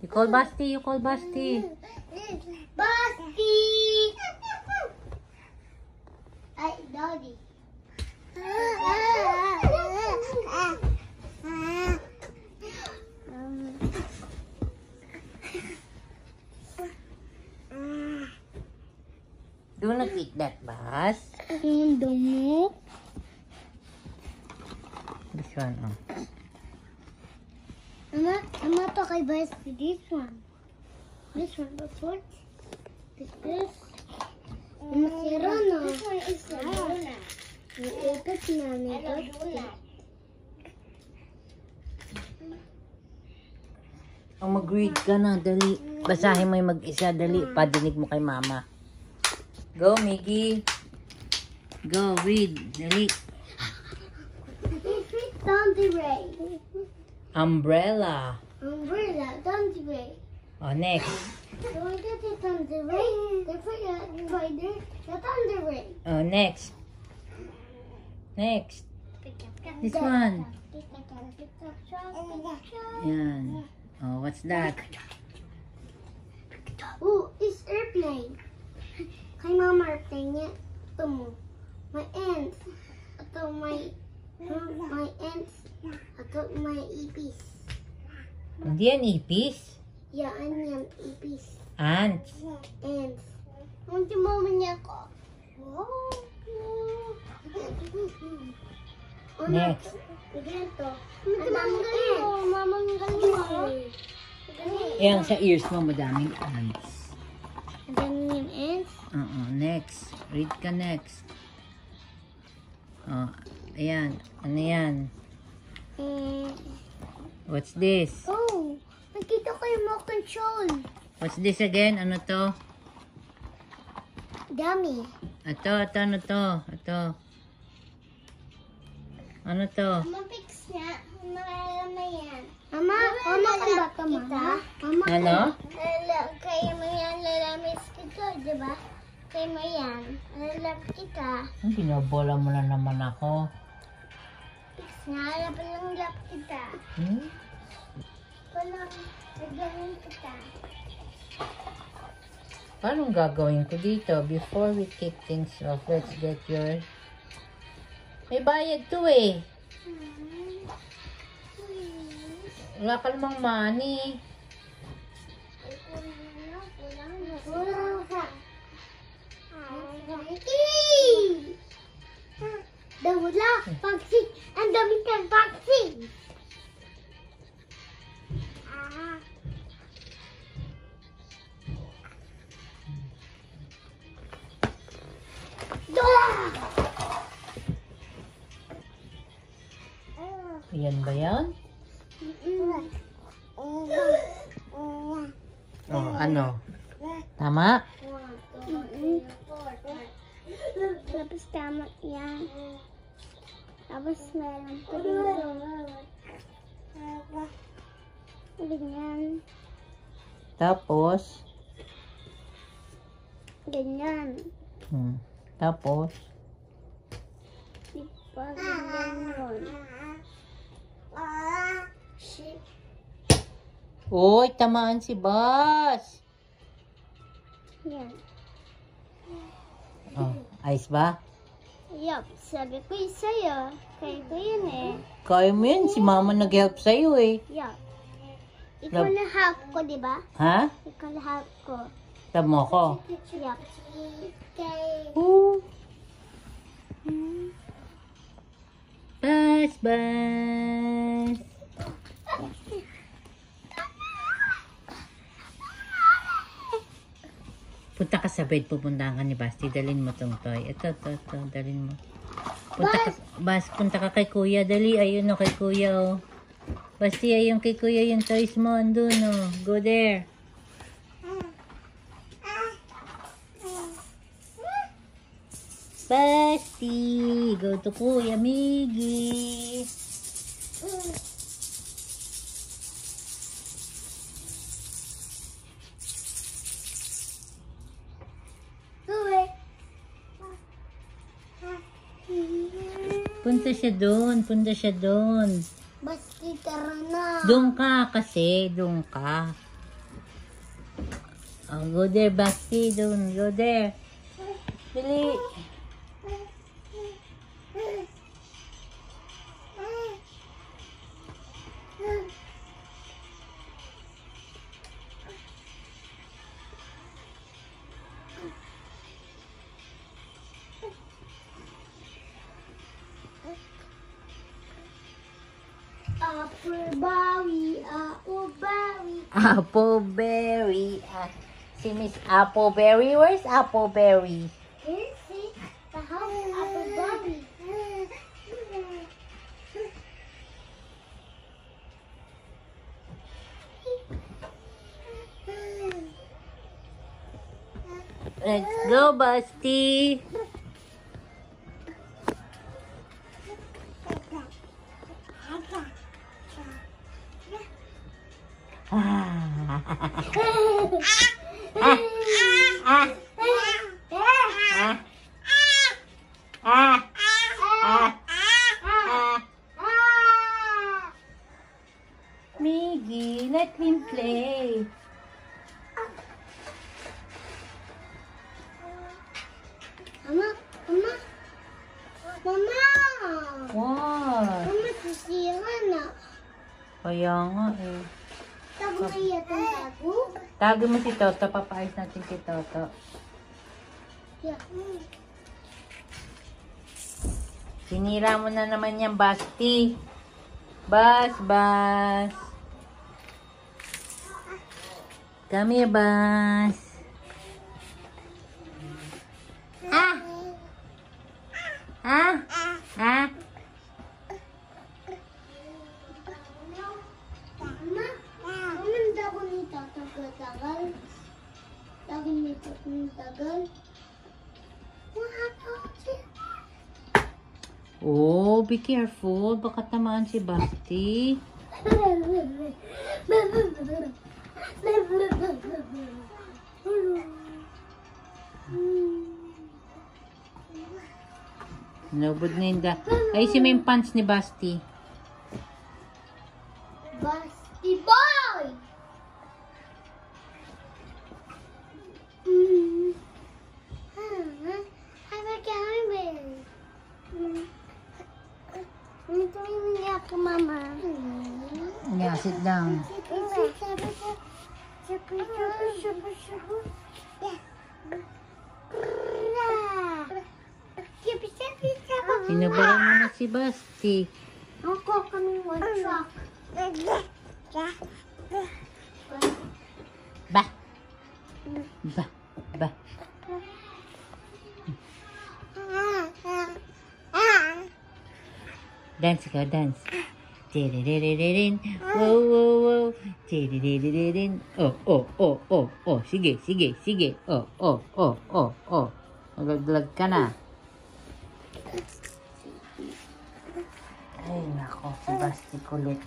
You call Basti, you call Basti. Basti! Ay, Daddy. Do not eat that, Bas. Damo. This one, oh. Mama, kay Basti this one. This one, but what? This. Masira na. This one is Laguna. Iikot na nito. Oh, mag-read ka na, dali. Basahin mo yung mag-isa, dali. Padinig mo kay Mama. Go, Miggy. Go, read. Dali. Thunderay. Umbrella. Umbrella, Thunderay. Oh, next. So I got the Thunderay. The spider, the Thunderay. Oh, next. Next. This one. Yan. Oh, what's that? Oh, it's airplane. Kay Mama airplane niya. Ito mo. My ants. Ito my ants. Ito my ipis. Hindi yan ipis. Yeah, yan ipis. Ants. Ants. Hindi mo niya ko. Next. Ganito. Mamang galing mo. Mamang galing mo. Yan, sa ears mo, madaming ants. Ganun yung ants. Next. Read ka next. Oh, ayan. Ano yan? What's this? Oh, nakita ko yung remote control. What's this again? Ano to? Dummy. Ano to? Ito. Ano to? Mapix niya. Marama yan. Mama, mama kang bata, mama. Mama, Ano? kaya mo yan, lalamis kita, di ba? Kaya mo yan, lalap kita. Binobola mo na naman ako. Pix nga, lap kita. Walang, nagawin kita. Paano gagawin ko dito? Before we kick things off, let's get your... May bayad to eh. Wala ka namang money. Kulang ka. Dawala, vaccine. Ang dami kang vaccine. Yan ba yan? Oh, ano? Tama? Tapos tama yan. Tapos meron pa dito. Ganyan. Tapos? Ganyan. Tapos? Di pa ganyan yun. Shit. Uy, tamaan si Bas. Yan. Oh, ayos ba? Yup, sabi ko yung sa'yo. Kaya ko yun eh. Kaya mo yun, si Mama nag-help sa'yo eh. Yup. Ikaw na help ko, di ba? Ha? Ikaw na help ko. Tamo ko. Yup. Bas, Bas. Punta ka sa bed, pupuntahan ka ni Basti. Dalhin mo tong toy. Ito, dalhin mo. Punta ka kay Kuya. Dali, ayun o, kay Kuya o. Basti, ayun kay Kuya yung toys mo. Andun o. Go there. Basti, go to Kuya Miggy. Punta siya doon. Basti, tara na. Doon ka kasi, doon ka. Oh, go there, Basti. Don't go there. Dali. Appleberry, appleberry. Appleberry. Si Miss Appleberry. Where's Appleberry? Here's the house appleberry. Let's go, Basti. Miggy, let him play. Mama, mama, mama. What? Mama, sisira na. Kaya nga eh. Tago na yata ang tago. Tawagin mo si Toto, papaayos natin si Toto. Yeah. Sinira mo na naman yan, Basti. Bas. Come here, Bas. Mama, ang dago nito tagal. Dago nito tagal. Oh, be careful. Baka tamaan si Basti. Nabod na yun. Ayusin mo yung pants ni Basti. Basti boy! Have a camera. Ito yung ako, mama. Yeah, sit down. Sinabaran mo na si Basti. Ako kami one truck. Ba. Dance ka, dance. Tidididididin. Wow. Tidididididin. Oh. Sige. Oh. Magaglag ka na. Ay, nako. Si Basti kulit.